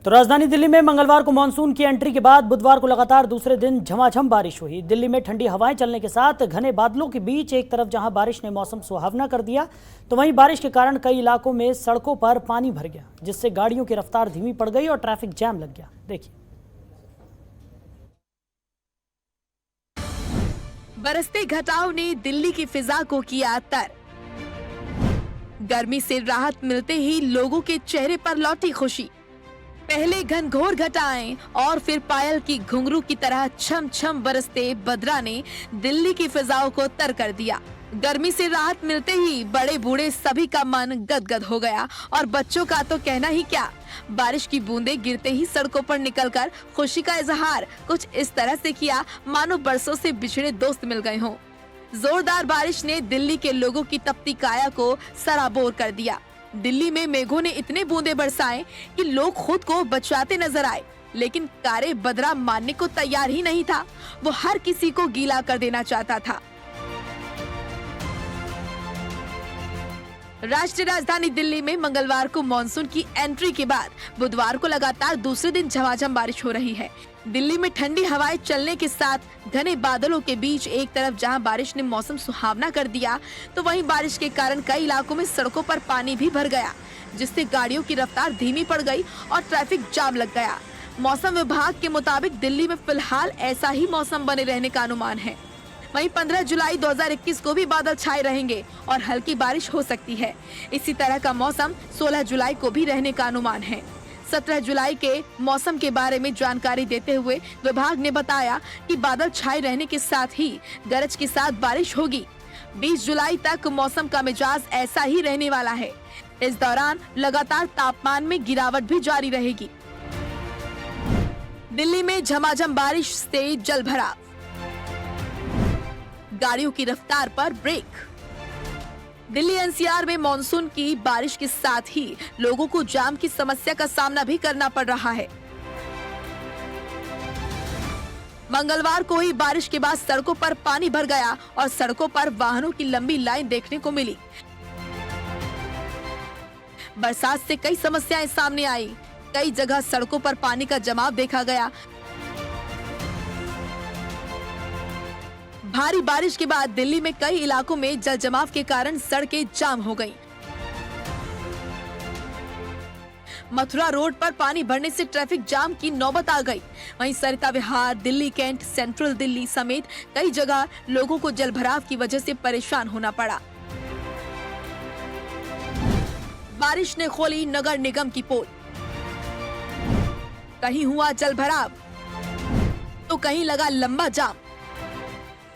तो राजधानी दिल्ली में मंगलवार को मानसून की एंट्री के बाद बुधवार को लगातार दूसरे दिन झमाझम बारिश हुई। दिल्ली में ठंडी हवाएं चलने के साथ घने बादलों के बीच एक तरफ जहां बारिश ने मौसम सुहावना कर दिया, तो वहीं बारिश के कारण कई इलाकों में सड़कों पर पानी भर गया, जिससे गाड़ियों की रफ्तार धीमी पड़ गई और ट्रैफिक जैम लग गया। देखिए। बरसते घटाव ने दिल्ली की फिजा को किया तर। गर्मी से राहत मिलते ही लोगों के चेहरे पर लौटी खुशी। पहले घनघोर घटाएं और फिर पायल की घुंघरू की तरह छम छम बरसते बदरा ने दिल्ली की फिजाओं को तर कर दिया। गर्मी से राहत मिलते ही बड़े बूढ़े सभी का मन गदगद हो गया और बच्चों का तो कहना ही क्या। बारिश की बूंदें गिरते ही सड़कों पर निकलकर खुशी का इजहार कुछ इस तरह से किया मानो बरसों से बिछड़े दोस्त मिल गए हों। जोरदार बारिश ने दिल्ली के लोगों की तपती काया को सराबोर कर दिया। दिल्ली में मेघों ने इतने बूंदे बरसाए कि लोग खुद को बचाते नजर आए, लेकिन कारे बदरा मानने को तैयार ही नहीं था। वो हर किसी को गीला कर देना चाहता था। राष्ट्रीय राजधानी दिल्ली में मंगलवार को मानसून की एंट्री के बाद बुधवार को लगातार दूसरे दिन झमाझम बारिश हो रही है। दिल्ली में ठंडी हवाएं चलने के साथ घने बादलों के बीच एक तरफ जहां बारिश ने मौसम सुहावना कर दिया, तो वहीं बारिश के कारण कई इलाकों में सड़कों पर पानी भी भर गया, जिससे गाड़ियों की रफ्तार धीमी पड़ गई और ट्रैफिक जाम लग गया। मौसम विभाग के मुताबिक दिल्ली में फिलहाल ऐसा ही मौसम बने रहने का अनुमान है। वहीं 15 जुलाई 2021 को भी बादल छाए रहेंगे और हल्की बारिश हो सकती है। इसी तरह का मौसम 16 जुलाई को भी रहने का अनुमान है। 17 जुलाई के मौसम के बारे में जानकारी देते हुए विभाग ने बताया कि बादल छाए रहने के साथ ही गरज के साथ बारिश होगी। 20 जुलाई तक मौसम का मिजाज ऐसा ही रहने वाला है। इस दौरान लगातार तापमान में गिरावट भी जारी रहेगी। दिल्ली में झमाझम बारिश से जलभराव, गाड़ियों की रफ्तार पर ब्रेक। दिल्ली एनसीआर में मानसून की बारिश के साथ ही लोगों को जाम की समस्या का सामना भी करना पड़ रहा है। मंगलवार को ही बारिश के बाद सड़कों पर पानी भर गया और सड़कों पर वाहनों की लंबी लाइन देखने को मिली। बरसात से कई समस्याएं सामने आई। कई जगह सड़कों पर पानी का जमाव देखा गया। भारी बारिश के बाद दिल्ली में कई इलाकों में जल जमाव के कारण सड़कें जाम हो गईं। मथुरा रोड पर पानी भरने से ट्रैफिक जाम की नौबत आ गई। वहीं सरिता विहार, दिल्ली कैंट, सेंट्रल दिल्ली समेत कई जगह लोगों को जलभराव की वजह से परेशान होना पड़ा। बारिश ने खोली नगर निगम की पोल। कहीं हुआ जलभराव तो कहीं लगा लंबा जाम।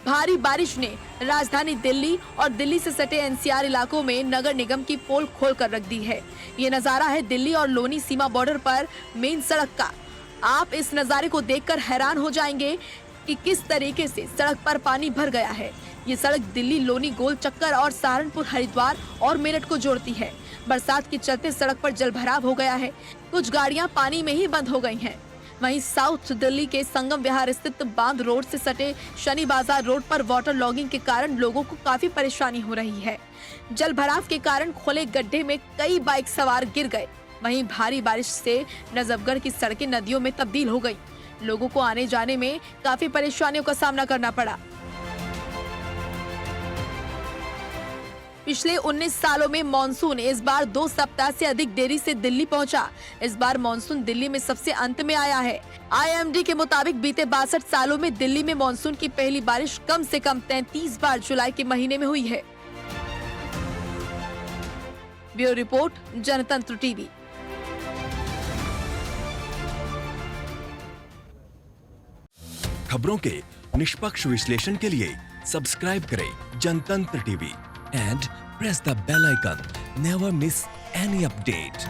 भारी बारिश ने राजधानी दिल्ली और दिल्ली से सटे एनसीआर इलाकों में नगर निगम की पोल खोलकर रख दी है। ये नजारा है दिल्ली और लोनी सीमा बॉर्डर पर मेन सड़क का। आप इस नजारे को देखकर हैरान हो जाएंगे कि किस तरीके से सड़क पर पानी भर गया है। ये सड़क दिल्ली लोनी गोल चक्कर और सहारनपुर, हरिद्वार और मेरठ को जोड़ती है। बरसात के चलते सड़क पर जलभराव हो गया है। कुछ गाड़ियां पानी में ही बंद हो गई हैं। वहीं साउथ दिल्ली के संगम विहार स्थित बांध रोड से सटे शनि बाजार रोड पर वाटर लॉगिंग के कारण लोगों को काफी परेशानी हो रही है। जलभराव के कारण खुले गड्ढे में कई बाइक सवार गिर गए। वहीं भारी बारिश से नजफगढ़ की सड़कें नदियों में तब्दील हो गई। लोगों को आने जाने में काफी परेशानियों का सामना करना पड़ा। पिछले 19 सालों में मानसून इस बार 2 सप्ताह से अधिक देरी से दिल्ली पहुंचा। इस बार मानसून दिल्ली में सबसे अंत में आया है। आईएमडी के मुताबिक बीते 62 सालों में दिल्ली में मानसून की पहली बारिश कम से कम 33 बार जुलाई के महीने में हुई है। ब्यूरो रिपोर्ट, जनतंत्र टीवी। खबरों के निष्पक्ष विश्लेषण के लिए सब्सक्राइब करें जनतंत्र TV and press the bell icon. Never miss any update.